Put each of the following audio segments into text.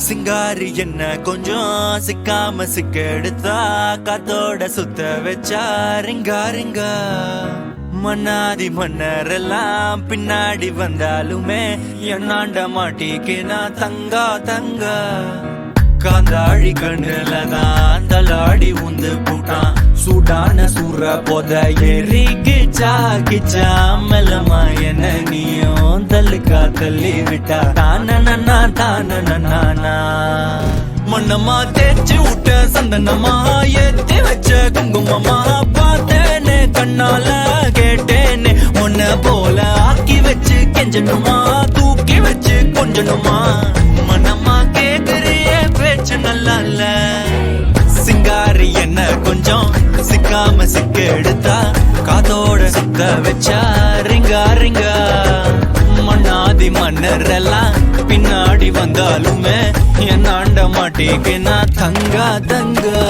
சிங்காரி என்ன கொஞ்சம் சிக்காம சிக்க எடுத்தா காத்தோட சுத்த வச்சா ரிங்கா ரிங்கா மன்னாதி மன்னரெல்லாம் பின்னாடி வந்தாலுமே என்னாண்ட மாட்டிக்கு நான் தங்கா தங்கா காந்தாழி கண்ணுலதான் தலாடி உந்து போட்டான் சூடான சூற போத ஏறி கிச்சா கிச்சா மெல்லமா என்ன நீயும் தள்ளுக்கா தள்ளி விட்டா தானனா தானனா மண்ணம்மா தேய்ச்சி விட்ட சந்தனமா ஏத்தி வச்ச குங்குமமா பார்த்தேனே கண்ணால கேட்டேனே உன்ன போல ஆக்கி வச்சு கெஞ்சணுமா தூக்கி வச்சு கொஞ்சணுமா மனமா கேக்குறிய பேச்சு நல்லா இல்ல சிங்காரி என்ன கொஞ்சம் சிக்காம சிக்க எடுத்தா காதோட சுத்த வச்சா ரிங்கா ரிங்கா மண்ணாதி மன்னர் எல்லாம் பின்னாடி வந்தாலுமே என் ஆண்ட மாட்டேக்கு நான் தங்கா தங்கா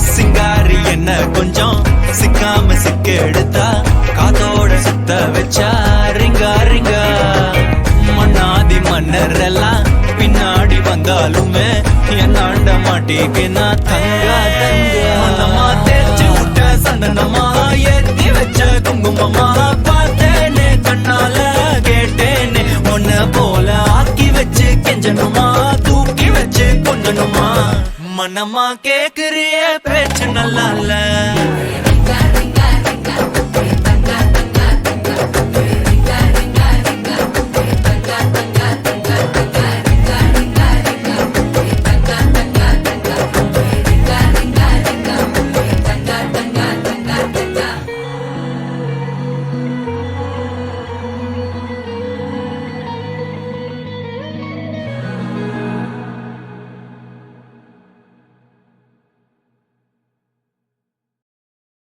சிங்காரி என்ன கொஞ்சம் சிக்காம சிக்க எடுத்தா காதோட சுத்த வச்சா ரிங்கா ரிங்கா மண்ணாதி மன்னர் எல்லாம் பின்னாடி வந்தாலுமே என் ஆண்ட மாட்டேக்கு நான் தங்கா தங்கா மனமா தேய்ச்சி விட்ட சந்தனமா ஏத்தி வச்ச குங்குமமா பார்த்தேனே கண்ணால கேட்டேனே உன்ன போல ஆக்கி வச்சு கெஞ்சணுமா தூக்கி வச்சு கொஞ்சணுமா மனமா கேக்குறிய பேச்சு நல்லா இல்ல